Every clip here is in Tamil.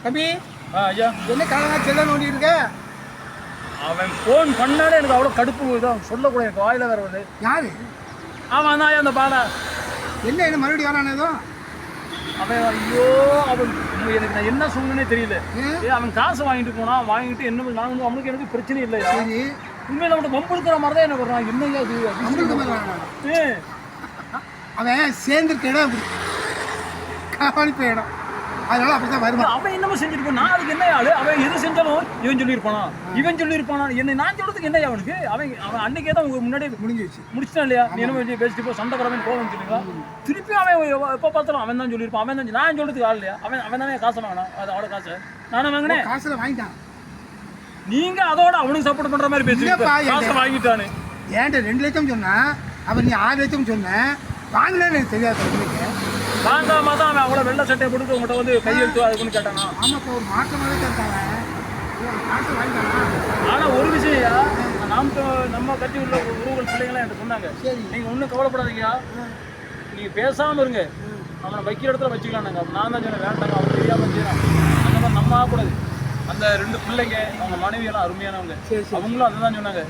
தம்பி ஐயா என்ன காலமாக செல்ல நோண்டிட்டு இருக்க? அவன் ஃபோன் பண்ணாலே எனக்கு அவ்வளோ கடுப்பு இதான் சொல்லக்கூடாது, எனக்கு வாயில வேற வருது. யாரு? அவன் தான் அந்த பாலா. என்ன மறுபடியும் வரானே ஏதோ? அவன் ஐயோ அவன் எனக்கு நான் என்ன சொல்லணுன்னே தெரியல. அவன் காசு வாங்கிட்டு போனான், வாங்கிட்டு என்ன நான் அவனுக்கு எனக்கு பிரச்சனை இல்லையா? உண்மையில அவனுக்கு வம்புழுக்கிற மாதிரி தான் எனக்கு வர்றான். என்னையா இது? அவன் சேர்ந்துருக்க இடம் அப்படி கவனிப்ப இடம், அதனால அப்படிதான் வருவான். அவன் என்னமோ செஞ்சிருப்பான். நான் அதுக்கு என்ன ஆளு? அவன் எது செஞ்சாலும் இவன் சொல்லியிருப்பானா இவன் சொல்லியிருப்பானா என்ன நான் சொல்றதுக்கு என்ன அவனுக்கு? அவன் அவன் அன்னைக்கே தான் உங்களுக்கு முன்னாடி முடிச்சிட்டான் இல்லையா? நீ என்ன பேசிட்டு போ, சண்டை வரவன் கோவம் சொல்லுங்களா? திருப்பி அவன் எப்போ பார்த்தாலும் அவன் தான் சொல்லியிருப்பான். அவன் தான் நான் சொல்றதுக்கு ஆள் இல்லையா? அவன் தானே காசை வாங்கினான். அது அவட காசு நானே வாங்கினேன். காசுல வாங்கிட்டான். நீங்க அதோட அவனுக்கு சப்போர்ட் பண்ற மாதிரி பேசுறீங்க. காசை வாங்கிட்டானு ஏன்ட்ட 2 லட்சம் சொன்னா அவன் நீ 6 லட்சம் சொன்ன. வாங்கலன்னு எனக்கு தெரியாது. வாங்காம தான் அவன் அவ்வளோ வெள்ளை சட்டையை போட்டு உங்கள்கிட்ட வந்து கையெழுத்து அதுக்குன்னு கேட்டானா? ஆமாம், இப்போ ஒரு மாற்றமாக கேட்டாங்க. காசு வாங்கிட்டானா? ஆனால் ஒரு விஷயம் நம்ம கட்சி உள்ள உறவுகள் பிள்ளைங்களாம் என்கிட்ட சொன்னாங்க, சரி நீங்கள் ஒன்றும் கவலைப்படாதீங்க, நீங்கள் பேசாமல் இருங்க, அவனை வைக்கிற இடத்துல வச்சுக்கலாம். நாங்கள் நான் தான் சொன்னேன் வேண்டாங்க, அவன் தெரியாமல் செய்யலாம். அந்த மாதிரி நம்ம ஆகக்கூடாது. அந்த 2 பிள்ளைங்க அவங்க மனைவியெல்லாம் அருமையானவங்க, அவங்களும் அதை தான் சொன்னாங்க.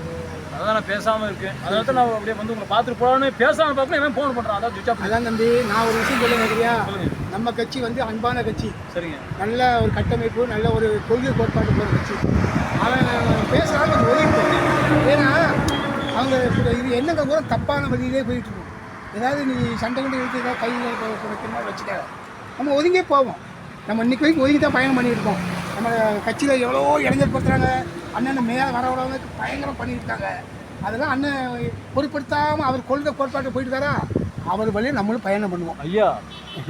அதான் நான் பேசாமல் இருக்கேன். அதனால தான் நான் அப்படியே வந்து உங்களை பார்த்துட்டு போகலான்னு பேசாமல் பார்க்கணும். எவன் ஃபோன் பண்ணுறான்? அதான் சுவிட்ச் ஆஃப். அதான் தம்பி, நான் ஒரு விஷயம் சொல்ல சரியா? நம்ம கட்சி வந்து அன்பான கட்சி, சரிங்க, நல்ல ஒரு கட்டமைப்பு, நல்ல ஒரு கொள்கை கோட்பாட்டு போகிற கட்சி. அவன் பேசுகிறாங்க கொஞ்சம் ஒதுக்கிட்டு. ஏன்னா அவங்க இது என்னங்க கூட தப்பான வழியிலே போயிட்டு இருக்கும். ஏதாவது நீ சண்டை கொண்டு இழுத்து ஏதாவது கையில் வைக்கிற வச்சுட்டாங்க, நம்ம ஒதுங்கே போவோம். நம்ம இன்னைக்கு வரைக்கும் ஒதுங்கி தான் பயணம் பண்ணிட்டு இருக்கோம். நம்ம கட்சியில் எவ்வளோ இளைஞர் படுத்துறாங்க, அண்ணன் மேலே வரவங்களுக்கு பயங்கரம் பண்ணிட்டு இருக்காங்க. அதெல்லாம் அண்ணன் பொருட்படுத்தாமல் அவர் கொள்கை கோட்பாட்டை போயிட்டு வரா, அவர் வழியை நம்மளும் பயணம் பண்ணுவோம். ஐயா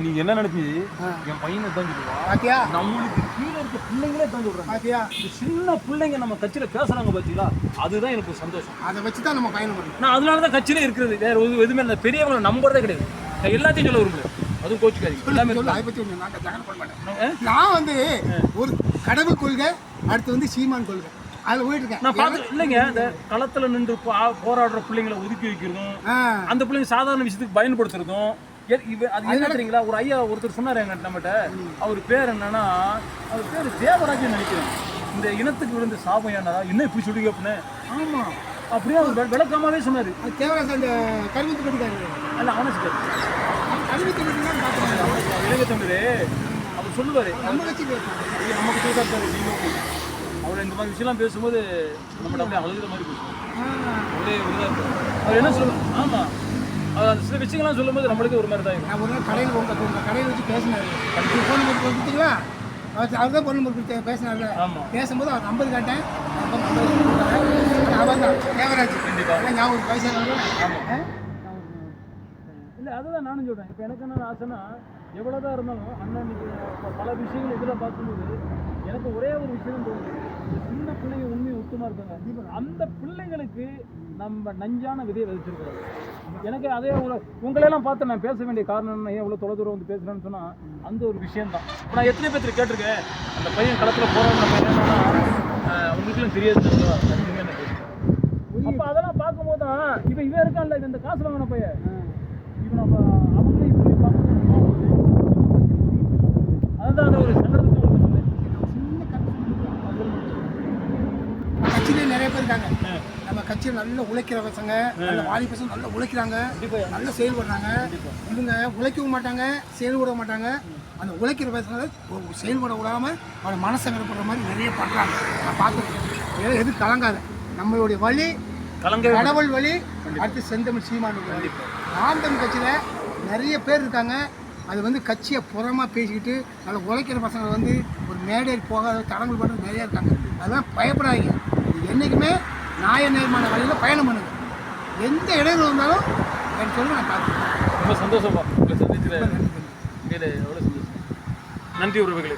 நீங்க என்ன நினைச்சி என் பையனை தான் சொல்லுவான் பாத்தியா? நம்மளுக்கு கீழே இருக்க பிள்ளைங்களே தான் சொல்றாங்க பாத்தியா? சின்ன பிள்ளைங்க நம்ம கட்சியில பேசுறாங்க பாத்தீங்களா? அதுதான் எனக்கு சந்தோஷம். அதை வச்சு தான் நம்ம பயணம் பண்ணுவோம். நான் அதனாலதான் கட்சியில இருக்கிறது, வேற எதுவுமே இல்லை. பெரியவங்களை நம்புறதே கிடையாது. நான் எல்லாத்தையும் சொல்ல விரும்புறேன், அதுவும் கோச்சுக்காதீங்க. எல்லாமே அதை பற்றி நான் வந்து ஒரு கடவுள் கொள்கை, அடுத்து வந்து சீமான் கொள்கை, அதில் போயிட்டு இருக்கேன். நான் பார்த்து இல்லைங்க, இந்த களத்துல நின்று போராடுற பிள்ளைங்களை ஒதுக்கி வைக்கிறதும், அந்த பிள்ளைங்க சாதாரண விஷயத்துக்கு பயன்படுத்துறதும், அது என்ன தெரியுங்களா? ஒரு ஐயா ஒருத்தர் சொன்னார் எங்க நம்மகிட்ட, அவர் பேர் என்னன்னா, அவர் பேர் தேவராஜன் நினைக்கிறேன். இந்த இனத்துக்கு விழுந்த சாபம் ஏன்னா என்ன இப்படி சொல்லுங்க அப்படின்னு. ஆமா, அப்படியே அவர் விளக்கமாவே சொன்னாரு. அது தேவராஜன் அந்த கருமத்து கட்டிக்காரு அல்ல, அவனை சொல்றாரு கருமத்து கட்டிதான் பார்த்துருவாங்க இளைய தமிழ். அவர் சொல்லுவாரு நம்ம கட்சி நமக்கு சொல்லிட்டாரு. அவர் இந்த மாதிரி விஷயம்லாம் பேசும்போது நம்மகிட்ட அப்படியே அழுகிற மாதிரி பேசுவோம். அப்படியே அவர் என்ன சொல்லுவார்? ஆமாம், அது சில விஷயங்கள்லாம் சொல்லும்போது நம்மளுக்கு ஒரு மாதிரி தான். நான் ஒரு நாள் கடையில் உங்கள் கடையில் வச்சு பேசினார். ஃபோன் நம்பர் கொடுத்தீங்களா? அவர் தான் ஃபோன் நம்பர் கொடுத்து பேசினார்ல. பேசும்போது அவர் 50 கேட்டேன். அவர் தான் தேவராஜ். கண்டிப்பாக ஞாபகம் வயசானவர். ஆமாம், இல்லை அதுதான் நானும் சொல்கிறேன். இப்போ எனக்கு என்ன ஆசைன்னா, எவ்வளோதான் இருந்தாலும் அண்ணன் இன்னைக்கு பல விஷயங்கள் இதில் பார்க்கும்போது எனக்கு ஒரே ஒரு விஷயம் தோணுது. சின்ன பிள்ளைங்க உண்மையை ஒத்துமா இருக்காங்க, அந்த பிள்ளைங்களுக்கு நம்ம நஞ்சான விதையை விதைச்சிருக்கிறோம். எனக்கு அதே உங்களையெல்லாம் பார்த்து நான் பேச வேண்டிய காரணம் என்ன, ஏன் இவ்வளோ தொலைதூரம் வந்து பேசுகிறேன்னு சொன்னால் அந்த ஒரு விஷயந்தான். இப்போ நான் எத்தனை பேர்த்து கேட்டிருக்கேன், அந்த பையன் களத்தில் போகிறான்னு நம்ம என்னன்னா உங்களுக்குலாம் தெரியாது. அப்போ அதெல்லாம் பார்க்கும்போது தான் இவன் இருக்கான்ல, இவன் இந்த காசு வாங்கின பையன், இவன் நம்ம அவங்களையும் இப்படி பார்க்கும்போது அதுதான் அந்த ஒரு சங்கடத்துக்கு கட்சியிலே நிறைய பேர் இருக்காங்க. நம்ம கட்சியில் நல்ல உழைக்கிற பசங்க, நல்ல வாலி பசங்க நல்லா உழைக்கிறாங்க, நல்லா செயல்படுறாங்க. இவங்க உழைக்கவும் மாட்டாங்க, செயல்பட மாட்டாங்க. அந்த உழைக்கிற பசங்க செயல்பட விடாமல் அவனை மனசை விடப்படுற மாதிரி நிறைய பண்ணுறாங்க. நான் பார்த்துருக்கேன். எது கலங்காத, நம்மளுடைய வழி கடவுள் வழி, அடுத்து செந்தமிழ் சீமான். நாம் தமிழ் கட்சியில் நிறைய பேர் இருக்காங்க. அது வந்து கட்சியை புறமாக பேசிக்கிட்டு நல்லா உழைக்கிற பசங்க வந்து ஒரு மேடையில் போகாத தடங்கள் பண்ணுறது நிறையா இருக்காங்க. அதெல்லாம் பயப்படாதீங்க. என்றைக்குமே நியாய நேர்மான வழியில் பயணம் பண்ணுங்க. எந்த இடையில இருந்தாலும் எனக்கு சொல்லி நான் பார்த்துக்கிறேன். ரொம்ப சந்தோஷமா உங்களை சந்திச்சு எவ்வளோ சந்தோஷம். நன்றி உறவுகளே.